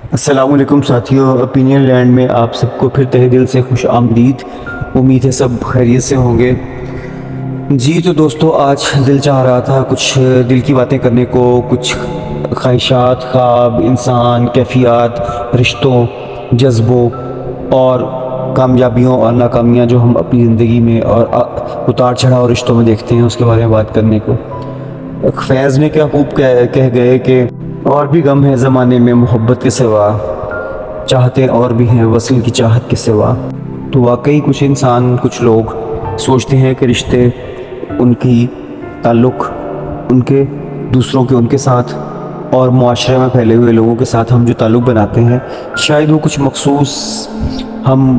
السلام علیکم ساتھیوں، اوپینین لینڈ میں آپ سب کو پھر تہہ دل سے خوش آمدید۔ امید ہے سب خیریت سے ہوں گے۔ جی تو دوستو، آج دل چاہ رہا تھا کچھ دل کی باتیں کرنے کو، کچھ خواہشات، خواب، انسان، کیفیات، رشتوں، جذبوں اور کامیابیوں اور ناکامیاں جو ہم اپنی زندگی میں اور اتار چڑھاؤ رشتوں میں دیکھتے ہیں، اس کے بارے میں بات کرنے کو۔ فیض نے کیا خوب کہہ گئے کہ اور بھی غم ہے زمانے میں محبت کے سوا، چاہتے اور بھی ہیں وصل کی چاہت کے سوا۔ تو واقعی کچھ انسان، کچھ لوگ سوچتے ہیں کہ رشتے، ان کی تعلق، ان کے دوسروں کے ان کے ساتھ اور معاشرے میں پھیلے ہوئے لوگوں کے ساتھ ہم جو تعلق بناتے ہیں، شاید وہ کچھ مخصوص ہم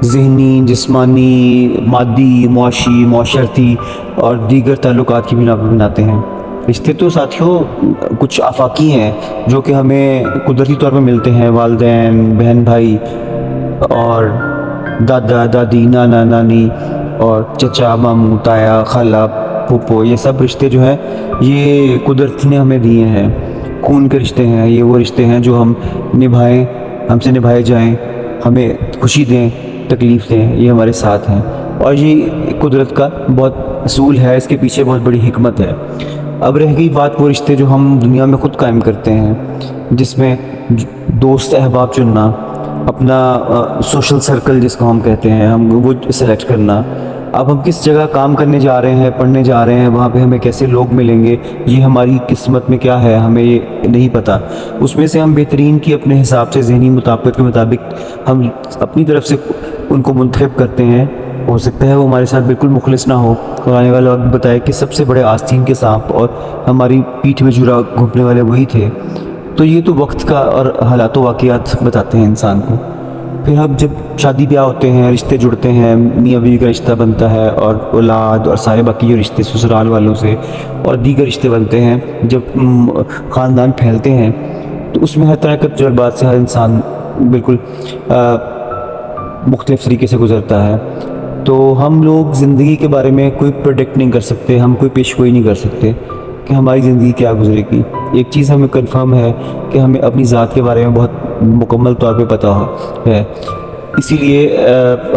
ذہنی، جسمانی، مادی، معاشی، معاشرتی اور دیگر تعلقات کی بنا پر بناتے ہیں۔ رشتے تو ساتھیوں کچھ آفاقی ہیں جو کہ ہمیں قدرتی طور پر ملتے ہیں، والدین، بہن بھائی اور دادا دادی، نانا نانی اور چچا ماموں، تایا، خالہ، پھوپھو، یہ سب رشتے جو ہیں یہ قدرت نے ہمیں دیے ہیں۔ خون کے رشتے ہیں، یہ وہ رشتے ہیں جو ہم نبھائیں، ہم سے نبھائے جائیں، ہمیں خوشی دیں، تکلیف دیں، یہ ہمارے ساتھ ہیں۔ اور یہ قدرت کا بہت اصول ہے، اس کے پیچھے بہت بڑی حکمت ہے۔ اب رہ گئی بات وہ رشتے جو ہم دنیا میں خود قائم کرتے ہیں، جس میں دوست احباب چننا، اپنا سوشل سرکل جس کو ہم کہتے ہیں، ہم وہ سلیکٹ کرنا۔ اب ہم کس جگہ کام کرنے جا رہے ہیں، پڑھنے جا رہے ہیں، وہاں پہ ہمیں کیسے لوگ ملیں گے، یہ ہماری قسمت میں کیا ہے ہمیں یہ نہیں پتہ۔ اس میں سے ہم بہترین کی اپنے حساب سے، ذہنی مطابقت کے مطابق ہم اپنی طرف سے ان کو منتخب کرتے ہیں۔ ہو سکتا ہے وہ ہمارے ساتھ بالکل مخلص نہ ہو، آنے والا وقت بتائے کہ سب سے بڑے آستین کے سانپ اور ہماری پیٹھ میں جرا گھونپنے والے وہی تھے۔ تو یہ تو وقت کا اور حالات و واقعات بتاتے ہیں انسان کو۔ پھر اب جب شادی بیاہ ہوتے ہیں، رشتے جڑتے ہیں، میاں بیوی کا رشتہ بنتا ہے اور اولاد اور سارے باقی جو رشتے سسرال والوں سے اور دیگر رشتے بنتے ہیں، جب خاندان پھیلتے ہیں تو اس میں ہر طرح کے تجربات سے ہر انسان بالکل مختلف طریقے سے گزرتا ہے۔ تو ہم لوگ زندگی کے بارے میں کوئی پریڈکٹ نہیں کر سکتے، ہم کوئی پیش گوئی نہیں کر سکتے کہ ہماری زندگی کیا گزرے گی۔ ایک چیز ہمیں کنفرم ہے کہ ہمیں اپنی ذات کے بارے میں بہت مکمل طور پہ پتہ ہے۔ اسی لیے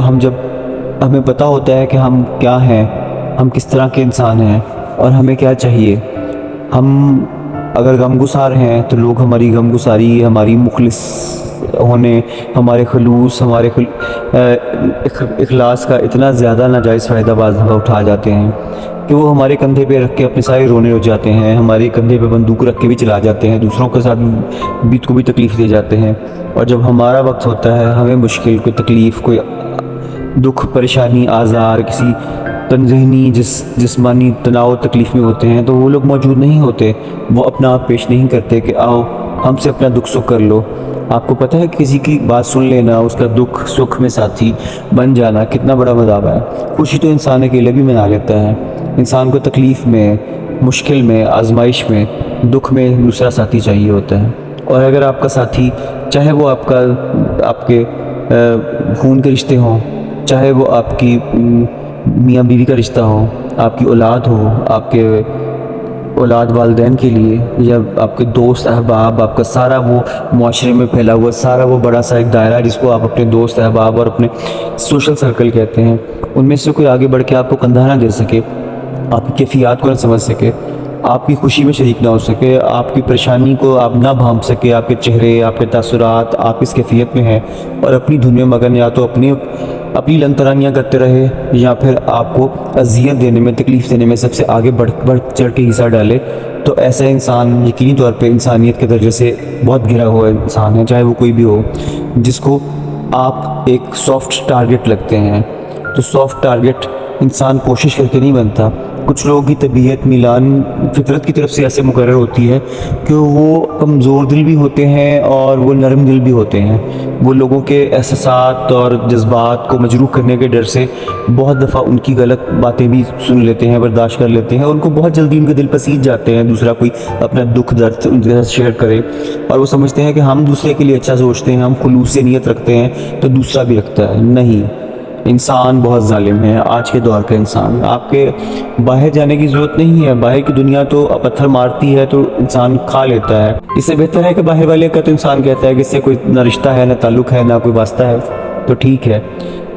ہمیں پتہ ہوتا ہے کہ ہم کیا ہیں، ہم کس طرح کے انسان ہیں اور ہمیں کیا چاہیے۔ ہم اگر غمگسار ہیں تو لوگ ہماری غمگساری، ہماری مخلص ہونے، ہمارے خلوص، ہمارے اخلاص کا اتنا زیادہ ناجائز فائدہ بعض دفعہ اٹھا جاتے ہیں کہ وہ ہمارے کندھے پہ رکھ کے اپنے سارے رونے لگ جاتے ہیں، ہمارے کندھے پہ بندوق رکھ کے بھی چلا جاتے ہیں، دوسروں کے ساتھ کو بھی تکلیف دے جاتے ہیں۔ اور جب ہمارا وقت ہوتا ہے، ہمیں مشکل، کوئی تکلیف، کوئی دکھ، پریشانی، آزار، کسی ذہنی جسمانی تناؤ تکلیف میں ہوتے ہیں، تو وہ لوگ موجود نہیں ہوتے، وہ اپنا آپ پیش نہیں کرتے کہ آؤ ہم سے اپنا دکھ سکھ کر لو۔ آپ کو پتہ ہے کسی کی بات سن لینا، اس کا دکھ سکھ میں ساتھی بن جانا کتنا بڑا مذاق ہے۔ خوشی تو انسان اکیلے بھی منا لیتا ہے، انسان کو تکلیف میں، مشکل میں، آزمائش میں، دکھ میں دوسرا ساتھی چاہیے ہوتا ہے۔ اور اگر آپ کا ساتھی، چاہے وہ آپ کے خون کے رشتے ہوں، چاہے وہ آپ کی میاں بیوی کا رشتہ ہو، آپ کی اولاد ہو، آپ کے اولاد والدین کے لیے، یا آپ کے دوست احباب، آپ کا سارا وہ معاشرے میں پھیلا ہوا سارا وہ بڑا سا ایک دائرہ جس کو آپ اپنے دوست احباب اور اپنے سوشل سرکل کہتے ہیں، ان میں سے کوئی آگے بڑھ کے آپ کو کندھا نہ دے سکے، آپ کی کیفیات کو نہ سمجھ سکے، آپ کی خوشی میں شریک نہ ہو سکے، آپ کی پریشانی کو آپ نہ بھانپ سکے، آپ کے چہرے، آپ کے تاثرات، آپ اس کیفیت میں ہیں اور اپنی دھن میں مگن، یا تو اپنی لن ترانیاں کرتے رہے یا پھر آپ کو اذیت دینے میں، تکلیف دینے میں سب سے آگے بڑھ چڑھ کے حصہ ڈالے، تو ایسا انسان یقینی طور پہ انسانیت کے درجے سے بہت گرا ہوا انسان ہے، چاہے وہ کوئی بھی ہو، جس کو آپ ایک سافٹ ٹارگٹ لگتے ہیں۔ تو سافٹ ٹارگٹ انسان کوشش کر کے نہیں بنتا۔ کچھ لوگوں کی طبیعت میلان فطرت کی طرف سے ایسے مقرر ہوتی ہے کہ وہ کمزور دل بھی ہوتے ہیں اور وہ نرم دل بھی ہوتے ہیں۔ وہ لوگوں کے احساسات اور جذبات کو مجروح کرنے کے ڈر سے بہت دفعہ ان کی غلط باتیں بھی سن لیتے ہیں، برداشت کر لیتے ہیں، ان کو بہت جلدی ان کے دل پسیج جاتے ہیں دوسرا کوئی اپنا دکھ درد ان کے ساتھ شیئر کرے، اور وہ سمجھتے ہیں کہ ہم دوسرے کے لیے اچھا سوچتے ہیں، ہم خلوص سے نیت رکھتے ہیں تو دوسرا بھی رکھتا ہے۔ نہیں، انسان بہت ظالم ہے، آج کے دور کا انسان۔ آپ کے باہر جانے کی ضرورت نہیں ہے، باہر کی دنیا تو پتھر مارتی ہے تو انسان کھا لیتا ہے۔ اس سے بہتر ہے کہ باہر والے کا تو انسان کہتا ہے کہ اس سے کوئی نہ رشتہ ہے، نہ تعلق ہے، نہ کوئی واسطہ ہے، تو ٹھیک ہے۔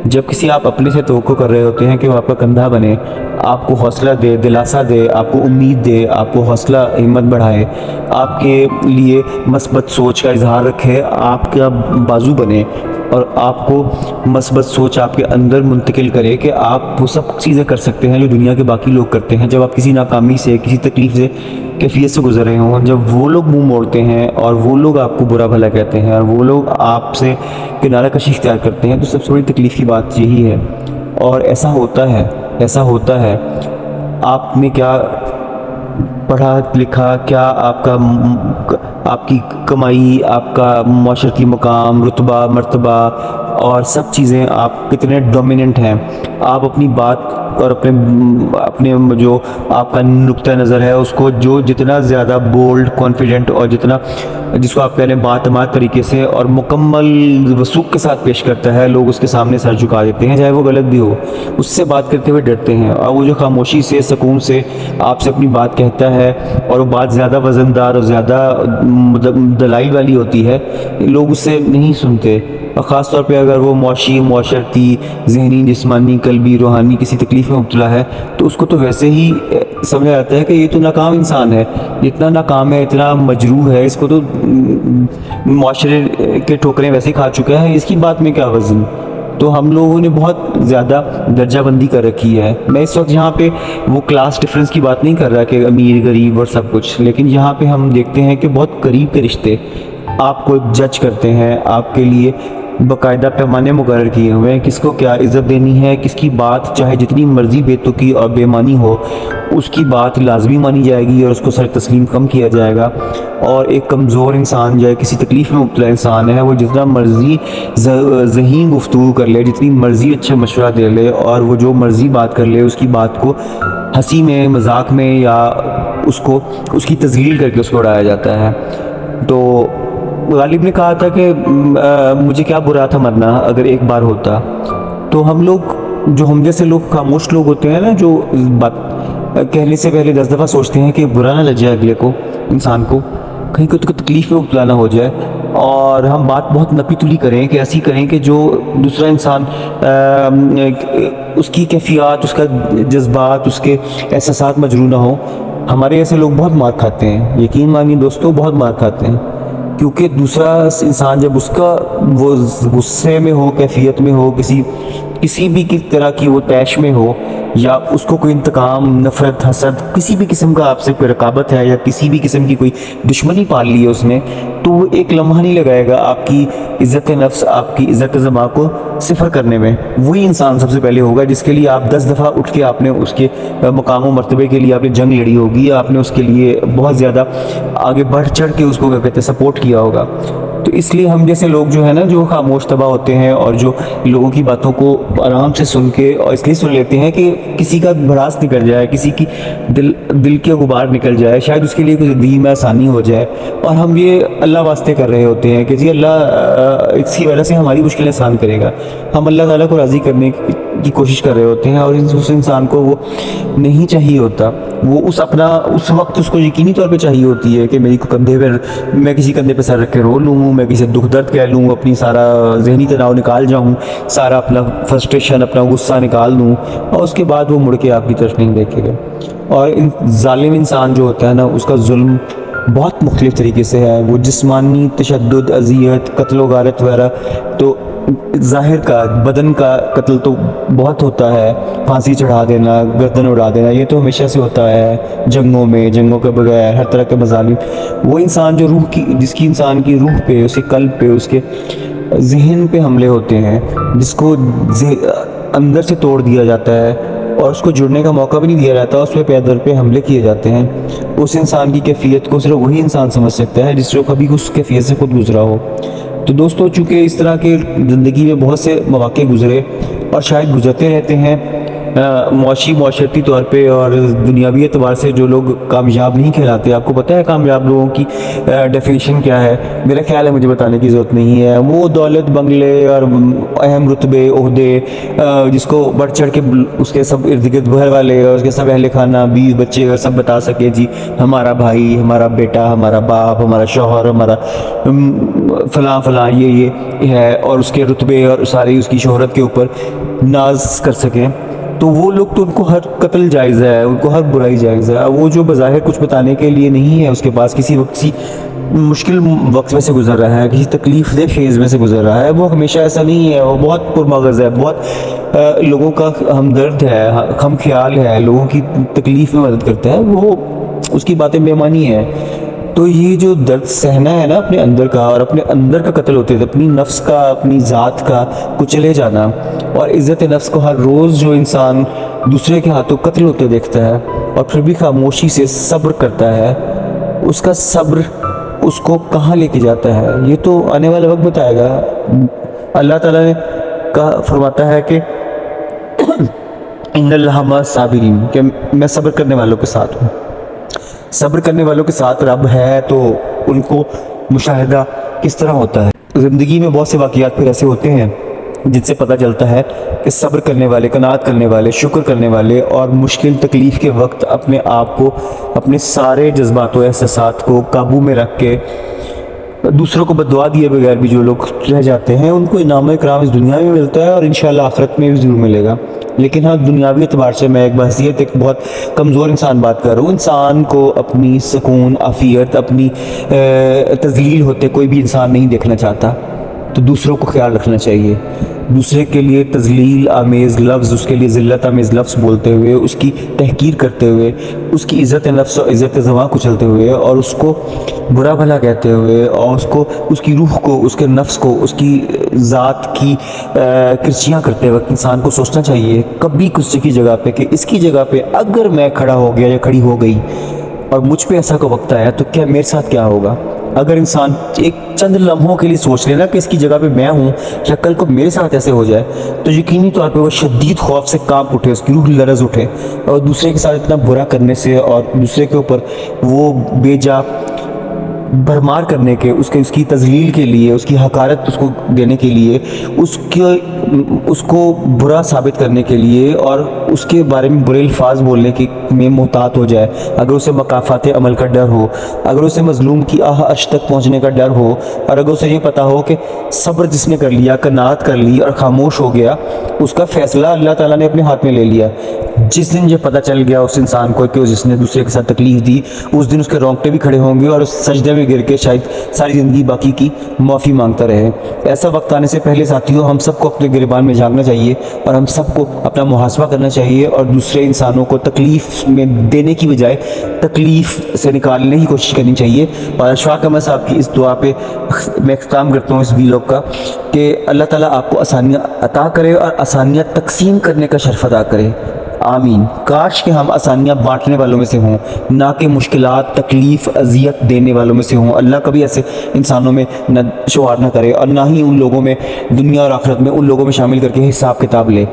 جب کسی آپ اپنے سے توقع کر رہے ہوتے ہیں کہ وہ آپ کا کندھا بنے، آپ کو حوصلہ دے، دلاسا دے، آپ کو امید دے، آپ کو حوصلہ ہمت بڑھائے، آپ کے لیے مثبت سوچ کا اظہار رکھے، آپ کا بازو بنے اور آپ کو مثبت سوچ آپ کے اندر منتقل کرے کہ آپ وہ سب چیزیں کر سکتے ہیں جو دنیا کے باقی لوگ کرتے ہیں۔ جب آپ کسی ناکامی سے، کسی تکلیف سے، کیفیت سے گزر رہے ہوں، جب وہ لوگ منہ موڑتے ہیں اور وہ لوگ آپ کو برا بھلا کہتے ہیں اور وہ لوگ آپ سے کنارہ کشی اختیار کرتے ہیں، تو سب سے بڑی تکلیف کی بات یہی ہے۔ اور ایسا ہوتا ہے۔ آپ نے کیا پڑھا لکھا، کیا آپ کی کمائی، آپ کا معاشرتی مقام، رتبہ، مرتبہ اور سب چیزیں آپ کتنے ڈومیننٹ ہیں، آپ اپنی بات اور اپنے جو آپ کا نقطہ نظر ہے اس کو جو جتنا زیادہ بولڈ، کانفیڈنٹ اور جس کو آپ کہہ لیں باعتماد طریقے سے اور مکمل وثوق کے ساتھ پیش کرتا ہے، لوگ اس کے سامنے سر جھکا دیتے ہیں، چاہے وہ غلط بھی ہو، اس سے بات کرتے ہوئے ڈرتے ہیں۔ اور وہ جو خاموشی سے، سکون سے آپ سے اپنی بات کہتا ہے اور وہ بات زیادہ وزندار اور زیادہ دلائل والی ہوتی ہے، لوگ اس سے نہیں سنتے۔ اور خاص طور پہ اگر وہ معاشرتی، ذہنی، جسمانی، قلبی، روحانی کسی تکلیف میں مبتلا ہے، تو اس کو تو ویسے ہی سمجھا جاتا ہے کہ یہ تو ناکام انسان ہے، اتنا ناکام ہے، اتنا مجروح ہے، اس کو تو معاشرے کے ٹھوکریں ویسے ہی کھا چکا ہے، اس کی بات میں کیا وزن۔ تو ہم لوگوں نے بہت زیادہ درجہ بندی کر رکھی ہے۔ میں اس وقت یہاں پہ وہ کلاس ڈفرنس کی بات نہیں کر رہا کہ امیر غریب اور سب کچھ، لیکن یہاں پہ ہم دیکھتے ہیں کہ بہت قریب کے رشتے آپ کو جج کرتے ہیں، آپ کے لیے باقاعدہ پیمانے مقرر کیے ہوئے ہیں، کس کو کیا عزت دینی ہے، کس کی بات چاہے جتنی مرضی بے تکی اور بے معنی ہو، اس کی بات لازمی مانی جائے گی اور اس کو سر تسلیم کم کیا جائے گا۔ اور ایک کمزور انسان جو ہے، کسی تکلیف میں مبتلا انسان ہے، وہ جتنا مرضی ذہین گفتگو کر لے، جتنی مرضی اچھا مشورہ دے لے اور وہ جو مرضی بات کر لے، اس کی بات کو ہنسی میں، مذاق میں یا اس کی تذلیل کر کے اس کو اڑایا جاتا ہے۔ تو غالب نے کہا تھا کہ مجھے کیا برا تھا مرنا اگر ایک بار ہوتا۔ تو ہم جیسے لوگ خاموش لوگ ہوتے ہیں نا، جو بات کہنے سے پہلے 10 دفعہ سوچتے ہیں کہ برا نہ لگ جائے اگلے کو، انسان کو کہیں کوئی تکلیف میں مبتلا نہ ہو جائے، اور ہم بات بہت نپی تلی کریں کہ ایسی کریں کہ جو دوسرا انسان اس کی کیفیات، اس کا جذبات، اس کے احساسات مجروح نہ ہو۔ ہمارے ایسے لوگ بہت مار کھاتے ہیں، یقین مانیے دوستوں، بہت مار کھاتے ہیں، کیونکہ دوسرا انسان جب اس کا وہ غصے میں ہو، کیفیت میں ہو، کسی بھی طرح کی وہ طیش میں ہو، یا اس کو کوئی انتقام، نفرت، حسد، کسی بھی قسم کا آپ سے کوئی رقابت ہے یا کسی بھی قسم کی کوئی دشمنی پال لی ہے اس نے، تو وہ ایک لمحہ نہیں لگائے گا آپ کی عزت نفس، آپ کی عزت زما کو صفر کرنے میں۔ وہی انسان سب سے پہلے ہوگا جس کے لیے آپ 10 دفعہ اٹھ کے آپ نے اس کے مقام و مرتبے کے لیے آپ نے جنگ لڑی ہوگی، آپ نے اس کے لیے بہت زیادہ آگے بڑھ چڑھ کے اس کو کہتے سپورٹ کیا ہوگا۔ تو اس لیے ہم جیسے لوگ جو ہے نا، جو خاموش طبع ہوتے ہیں اور جو لوگوں کی باتوں کو آرام سے سن کے اور اس لیے سن لیتے ہیں کہ کسی کا بھڑاس نکل جائے، کسی کی دل کے غبار نکل جائے، شاید اس کے لیے کچھ زندگی میں آسانی ہو جائے، اور ہم یہ اللہ واسطے کر رہے ہوتے ہیں کہ جی اللہ اس کی وجہ سے ہماری مشکلیں آسان کرے گا، ہم اللہ تعالیٰ کو راضی کرنے کی کوشش کر رہے ہوتے ہیں، اور اس انسان کو وہ نہیں چاہیے ہوتا، وہ اس وقت اس کو یقینی طور پہ چاہیے ہوتی ہے کہ میں کسی کندھے پہ سر رکھ کے رو لوں، میں کسی دکھ درد کہہ لوں، اپنی سارا ذہنی تناؤ نکال جاؤں، سارا اپنا فرسٹریشن، اپنا غصہ نکال دوں، اور اس کے بعد وہ مڑ کے آپ کی طرف نہیں دیکھے گا۔ اور ظالم انسان جو ہوتا ہے نا، اس کا ظلم بہت مختلف طریقے سے ہے، وہ جسمانی تشدد، اذیت، قتل و غارت وغیرہ تو ظاہر کا، بدن کا قتل تو بہت ہوتا ہے، پھانسی چڑھا دینا، گردن اڑا دینا، یہ تو ہمیشہ سے ہوتا ہے جنگوں کے بغیر، ہر طرح کے مظالم۔ وہ انسان جو جس کی انسان کی روح پہ، اس کے قلب پہ، اس کے ذہن پہ حملے ہوتے ہیں، جس کو اندر سے توڑ دیا جاتا ہے اور اس کو جڑنے کا موقع بھی نہیں دیا جاتا، اس پہ پیدر پہ حملے کیے جاتے ہیں، اس انسان کی کیفیت کو صرف وہی انسان سمجھ سکتا ہے جس کو کبھی اس کیفیت سے خود گزرا ہو۔ تو دوستو، چونکہ اس طرح کے زندگی میں بہت سے مواقع گزرے اور شاید گزرتے رہتے ہیں، معاشرتی طور پہ اور دنیاوی اعتبار سے جو لوگ کامیاب نہیں کہلاتے. آپ کو پتہ ہے کامیاب لوگوں کی ڈیفینیشن کیا ہے؟ میرا خیال ہے مجھے بتانے کی ضرورت نہیں ہے. وہ دولت، بنگلے اور اہم رتبے، عہدے، جس کو بڑھ چڑھ کے اس کے سب ارد گرد گھر والے اور اس کے سب اہل خانہ، بیوی بچے اور سب بتا سکے جی ہمارا بھائی، ہمارا بیٹا، ہمارا باپ، ہمارا شوہر، ہمارا فلاں فلاں یہ ہے، اور اس کے رتبے اور ساری اس کی شہرت کے اوپر ناز کر سکیں. تو وہ لوگ تو ان کو ہر قتل جائز ہے، ان کو ہر برائی جائز ہے. وہ جو بظاہر کچھ بتانے کے لیے نہیں ہے، اس کے پاس کسی وقت مشکل وقت میں سے گزر رہا ہے، کسی تکلیف دہ فیز میں سے گزر رہا ہے، وہ ہمیشہ ایسا نہیں ہے. وہ بہت پرمغز ہے، بہت لوگوں کا ہمدرد ہے، ہم خیال ہے، لوگوں کی تکلیف میں مدد کرتا ہے. وہ اس کی باتیں بے معنی ہیں. تو یہ جو درد سہنا ہے نا اپنے اندر کا، اور اپنے اندر کا قتل ہوتے تھے، اپنی نفس کا، اپنی ذات کا کچلے جانا، اور عزت نفس کو ہر روز جو انسان دوسرے کے ہاتھوں قتل ہوتے دیکھتا ہے اور پھر بھی خاموشی سے صبر کرتا ہے، اس کا صبر اس کو کہاں لے کے جاتا ہے یہ تو آنے والا وقت بتائے گا. اللہ تعالیٰ نے فرماتا ہے کہ ان اللہ مع الصابرین، کہ میں صبر کرنے والوں کے ساتھ ہوں. صبر کرنے والوں کے ساتھ رب ہے تو ان کو مشاہدہ کس طرح ہوتا ہے. زندگی میں بہت سے واقعات پھر ایسے ہوتے ہیں جن سے پتہ چلتا ہے کہ صبر کرنے والے، قناعت کرنے والے، شکر کرنے والے اور مشکل تکلیف کے وقت اپنے آپ کو، اپنے سارے جذبات و احساسات کو قابو میں رکھ کے دوسروں کو بددعا دیے بغیر بھی جو لوگ رہ جاتے ہیں، ان کو انعام و اکرام اس دنیا میں ملتا ہے اور انشاءاللہ آخرت میں بھی ضرور ملے گا. لیکن ہاں دنیاوی اعتبار سے میں ایک بحثیت ایک بہت کمزور انسان بات کر رہا ہوں. انسان کو اپنی سکون، عافیت، اپنی تذلیل ہوتے کوئی بھی انسان نہیں دیکھنا چاہتا. تو دوسروں کو خیال رکھنا چاہیے. دوسرے کے لیے تذلیل آمیز لفظ، اس کے لیے ذلت آمیز لفظ بولتے ہوئے، اس کی تحقیر کرتے ہوئے، اس کی عزت نفس اور عزت زبان کچلتے ہوئے، اور اس کو برا بھلا کہتے ہوئے، اور اس کو، اس کی روح کو، اس کے نفس کو، اس کی ذات کی کرچیاں کرتے وقت انسان کو سوچنا چاہیے کبھی کسی کی جگہ پہ کہ اس کی جگہ پہ اگر میں کھڑا ہو گیا یا کھڑی ہو گئی اور مجھ پہ ایسا کا وقت آیا تو کیا میرے ساتھ کیا ہوگا. اگر انسان ایک چند لمحوں کے لیے سوچ لینا کہ اس کی جگہ پہ میں ہوں یا کل کو میرے ساتھ ایسے ہو جائے، تو یقینی طور پہ وہ شدید خوف سے کانپ اٹھے، اس کی روح لرز اٹھے، اور دوسرے کے ساتھ اتنا برا کرنے سے اور دوسرے کے اوپر وہ بے جا بھرمار کرنے کے، اس کی تذلیل کے لیے، اس کی حقارت اس کو دینے کے لیے، اس کو برا ثابت کرنے کے لیے اور اس کے بارے میں برے الفاظ بولنے کے میں محتاط ہو جائے. اگر اسے مکافات عمل کا ڈر ہو، اگر اسے مظلوم کی آہ عرش تک پہنچنے کا ڈر ہو، اور اگر اسے یہ پتا ہو کہ صبر جس نے کر لیا، قناعت کر لی اور خاموش ہو گیا، اس کا فیصلہ اللہ تعالیٰ نے اپنے ہاتھ میں لے لیا. جس دن یہ پتہ چل گیا اس انسان کو کہ جس نے دوسرے کے ساتھ تکلیف دی، اس دن اس کے رونگٹے بھی کھڑے ہوں گے اور اس سجدے میں گر کے شاید ساری زندگی باقی کی معافی مانگتا رہے. ایسا وقت آنے سے پہلے ساتھیوں ہم سب کو اپنے گریبان میں جھانکنا چاہیے اور ہم سب کو اپنا محاسبہ کرنا چاہیے اور دوسرے انسانوں کو تکلیف میں دینے کی بجائے تکلیف سے نکالنے کی کوشش کرنی چاہیے. اور اشفاق احمد صاحب کی اس دعا پہ میں اختتام کرتا ہوں اس ویلاگ کا کہ اللہ تعالیٰ آپ کو آسانیاں عطا کرے اور آسانیاں تقسیم کرنے کا شرف عطا کرے. آمین. کاش کہ ہم آسانیاں بانٹنے والوں میں سے ہوں، نہ کہ مشکلات، تکلیف، اذیت دینے والوں میں سے ہوں. اللہ کبھی ایسے انسانوں میں نہ شمار نہ کرے اور نہ ہی ان لوگوں میں دنیا اور آخرت میں ان لوگوں میں شامل کر کے حساب کتاب لے.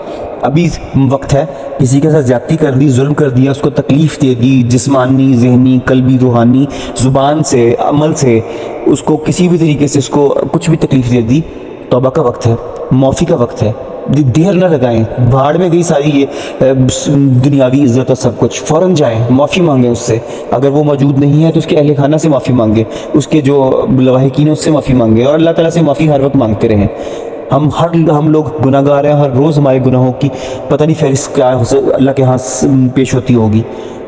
ابھی وقت ہے، کسی کے ساتھ زیادتی کر دی، ظلم کر دیا، اس کو تکلیف دے دی، جسمانی، ذہنی، قلبی، روحانی، زبان سے، عمل سے، اس کو کسی بھی طریقے سے اس کو کچھ بھی تکلیف دے دی، توبہ کا وقت ہے، معافی کا وقت ہے. دیر نہ لگائیں. بھاڑ میں گئی ساری یہ دنیاوی عزت اور سب کچھ. فوراً جائیں، معافی مانگیں اس سے. اگر وہ موجود نہیں ہے تو اس کے اہل خانہ سے معافی مانگیں، اس کے جو لواحقین ہیں اس سے معافی مانگیں، اور اللہ تعالیٰ سے معافی ہر وقت مانگتے رہیں. ہم لوگ گناہ گار ہیں، ہر روز ہمارے گناہوں کی پتہ نہیں فہرست کیا اللہ کے ہاں پیش ہوتی ہوگی.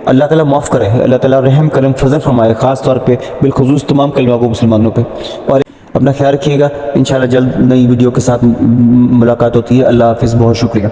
اللہ تعالیٰ معاف کرے، اللہ تعالیٰ رحم کرم فضل فرمائے، خاص طور پہ بالخصوص تمام کلمہ کو مسلمانوں پہ. اور اپنا خیال رکھیے گا. انشاءاللہ جلد نئی ویڈیو کے ساتھ ملاقات ہوتی ہے. اللہ حافظ. بہت شکریہ.